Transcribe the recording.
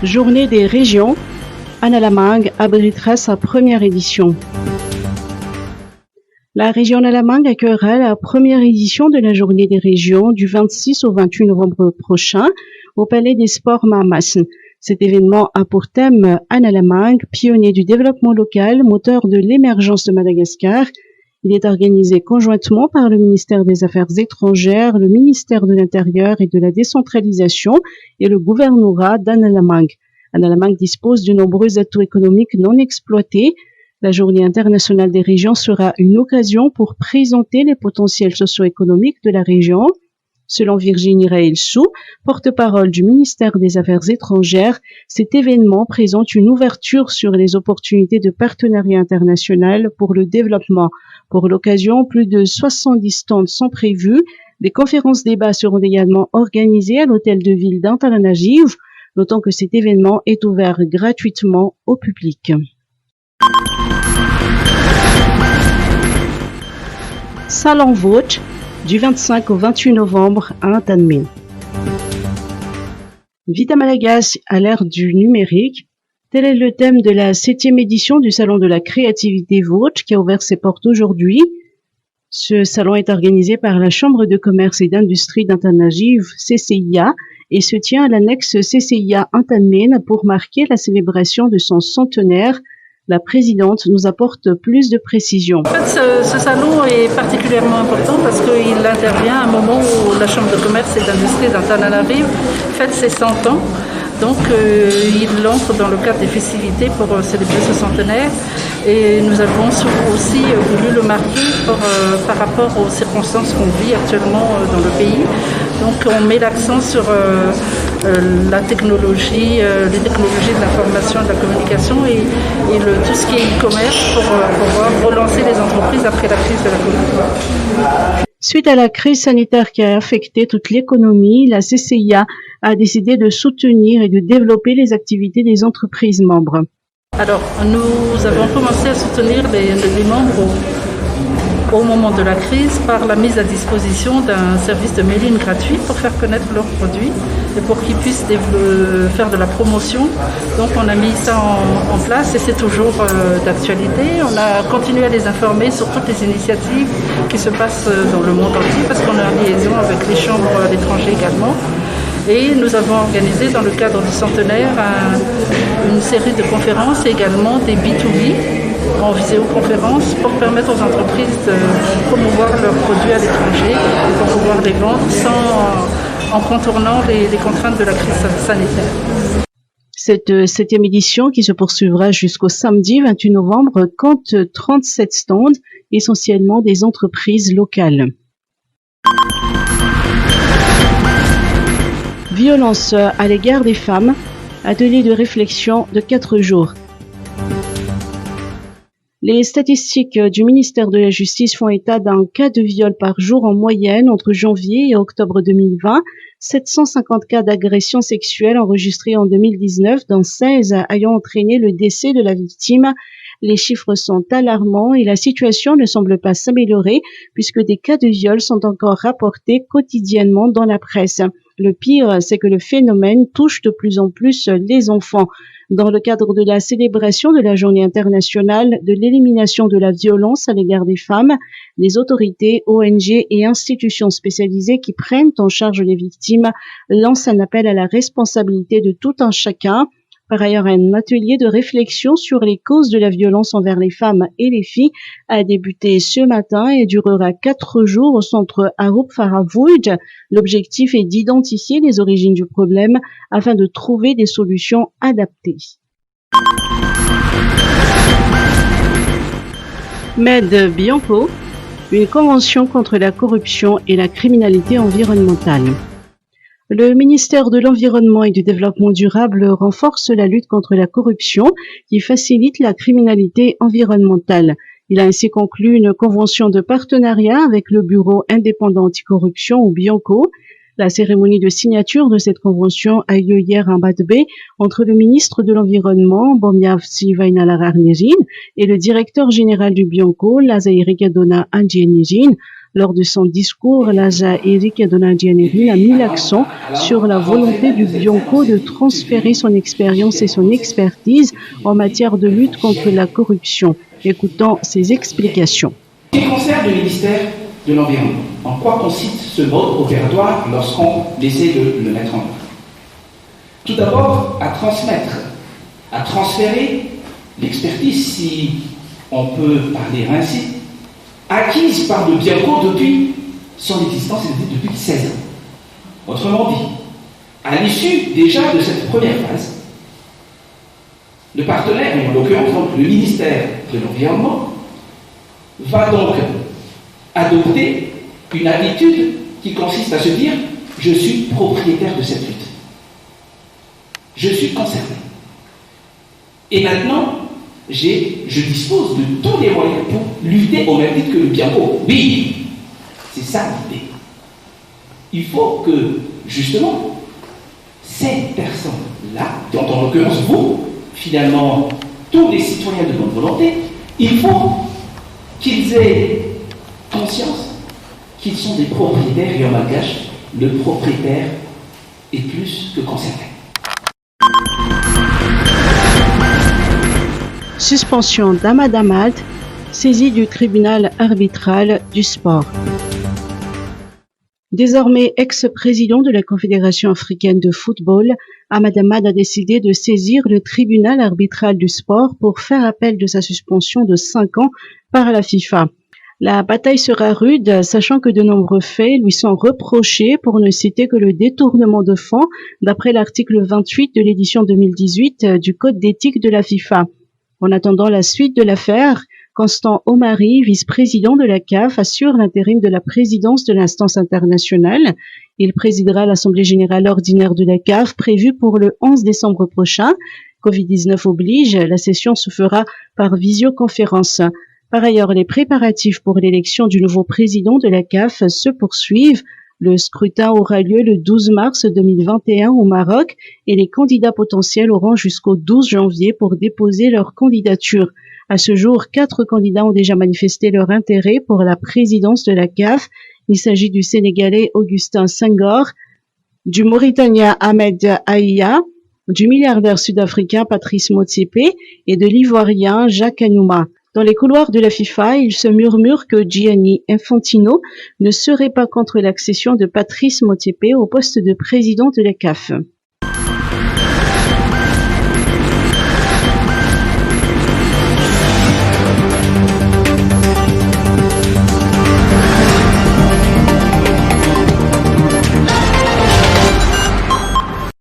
Journée des régions, Analamang abritera sa première édition. La région Analamang accueillera la première édition de la Journée des régions du 26 au 28 novembre prochain au Palais des Sports Mahamas. Cet événement a pour thème Analamang, pionnier du développement local, moteur de l'émergence de Madagascar. Il est organisé conjointement par le ministère des Affaires étrangères, le ministère de l'Intérieur et de la décentralisation et le gouvernorat d'Analamang. Analamang dispose de nombreux atouts économiques non exploités. La Journée internationale des régions sera une occasion pour présenter les potentiels socio-économiques de la région. Selon Virginie Raël-Sou, porte-parole du ministère des Affaires étrangères, cet événement présente une ouverture sur les opportunités de partenariat international pour le développement. Pour l'occasion, plus de 70 stands sont prévus. Des conférences-débats seront également organisées à l'hôtel de ville d'Antananarivo, notant que cet événement est ouvert gratuitement au public. Salon vote du 25 au 28 novembre à Antanmen. Vita Malagas à l'ère du numérique, tel est le thème de la 7e édition du Salon de la créativité vote qui a ouvert ses portes aujourd'hui. Ce salon est organisé par la Chambre de commerce et d'industrie d'Antananarivo, CCIA, et se tient à l'annexe CCIA Antanmen pour marquer la célébration de son centenaire. La présidente nous apporte plus de précisions. En fait, ce salon est particulièrement important parce qu'il intervient à un moment où la Chambre de commerce et d'industrie d'Antananarivo fête ses 100 ans. Donc, il entre dans le cadre des festivités pour célébrer ce centenaire. Et nous avons aussi voulu le marquer par rapport aux circonstances qu'on vit actuellement dans le pays. Donc, on met l'accent sur la technologie, les technologies de l'information et de la communication et tout ce qui est e-commerce pour pouvoir relancer les entreprises après la crise de la Covid. Suite à la crise sanitaire qui a affecté toute l'économie, la CCIA a décidé de soutenir et de développer les activités des entreprises membres. Alors, nous avons commencé à soutenir les membres au moment de la crise par la mise à disposition d'un service de mailing gratuit pour faire connaître leurs produits et pour qu'ils puissent faire de la promotion. Donc on a mis ça en place et c'est toujours d'actualité. On a continué à les informer sur toutes les initiatives qui se passent dans le monde entier parce qu'on est en liaison avec les chambres à l'étranger également. Et nous avons organisé dans le cadre du centenaire une série de conférences et également des B2B en visioconférence pour permettre aux entreprises de promouvoir leurs produits à l'étranger et pour pouvoir les vendre en contournant les contraintes de la crise sanitaire. Cette 7e édition, qui se poursuivra jusqu'au samedi 28 novembre, compte 37 stands, essentiellement des entreprises locales. Violence à l'égard des femmes, atelier de réflexion de 4 jours. Les statistiques du ministère de la Justice font état d'un cas de viol par jour en moyenne entre janvier et octobre 2020, 750 cas d'agression sexuelle enregistrés en 2019, dont 16 ayant entraîné le décès de la victime. Les chiffres sont alarmants et la situation ne semble pas s'améliorer puisque des cas de viol sont encore rapportés quotidiennement dans la presse. Le pire, c'est que le phénomène touche de plus en plus les enfants. Dans le cadre de la célébration de la Journée internationale de l'élimination de la violence à l'égard des femmes, les autorités, ONG et institutions spécialisées qui prennent en charge les victimes lancent un appel à la responsabilité de tout un chacun. Par ailleurs, un atelier de réflexion sur les causes de la violence envers les femmes et les filles a débuté ce matin et durera 4 jours au centre Arup Faravouj. L'objectif est d'identifier les origines du problème afin de trouver des solutions adaptées. Med Bianco, une convention contre la corruption et la criminalité environnementale. Le ministère de l'Environnement et du Développement durable renforce la lutte contre la corruption qui facilite la criminalité environnementale. Il a ainsi conclu une convention de partenariat avec le Bureau indépendant anticorruption ou Bianco. La cérémonie de signature de cette convention a eu lieu hier à Mbadbe entre le ministre de l'Environnement, Bomyavsi Vainalararnejin, et le directeur général du Bianco, Lazairi Gadona Andjenejin. Lors de son discours, l'ASA Eric Donadianeri a mis l'accent sur la volonté du Bianco de transférer son expérience et son expertise en matière de lutte contre la corruption. Écoutons ses explications. En ce qui concerne le ministère de l'Environnement, en quoi consiste ce mode opératoire lorsqu'on essaie de le mettre en œuvre? Tout d'abord, à transférer l'expertise, si on peut parler ainsi, acquise par le Bianco depuis son existence, c'est-à-dire depuis 16 ans. Autrement dit, à l'issue déjà de cette première phase, le partenaire, en l'occurrence le ministère de l'Environnement, va donc adopter une attitude qui consiste à se dire « je suis propriétaire de cette lutte, je suis concerné. Et maintenant, je dispose de tous les moyens pour lutter au même titre que le Bianco. » Oui, c'est ça l'idée. Il faut que, justement, ces personnes-là, dont en l'occurrence vous, finalement, tous les citoyens de bonne volonté, il faut qu'ils aient conscience qu'ils sont des propriétaires, et en malgache, le propriétaire est plus que concerné. Suspension d'Amada Malte, saisie du tribunal arbitral du sport. Désormais ex-président de la Confédération africaine de football, Amada Malte a décidé de saisir le tribunal arbitral du sport pour faire appel de sa suspension de 5 ans par la FIFA. La bataille sera rude, sachant que de nombreux faits lui sont reprochés, pour ne citer que le détournement de fonds, d'après l'article 28 de l'édition 2018 du Code d'éthique de la FIFA. En attendant la suite de l'affaire, Constant Omari, vice-président de la CAF, assure l'intérim de la présidence de l'instance internationale. Il présidera l'Assemblée générale ordinaire de la CAF prévue pour le 11 décembre prochain. Covid-19 oblige, la session se fera par visioconférence. Par ailleurs, les préparatifs pour l'élection du nouveau président de la CAF se poursuivent. Le scrutin aura lieu le 12 mars 2021 au Maroc et les candidats potentiels auront jusqu'au 12 janvier pour déposer leur candidature. À ce jour, 4 candidats ont déjà manifesté leur intérêt pour la présidence de la CAF. Il s'agit du Sénégalais Augustin Senghor, du Mauritanien Ahmed Aïa, du milliardaire sud-africain Patrice Motsepe et de l'Ivoirien Jacques Anouma. Dans les couloirs de la FIFA, il se murmure que Gianni Infantino ne serait pas contre l'accession de Patrice Motsepe au poste de président de la CAF.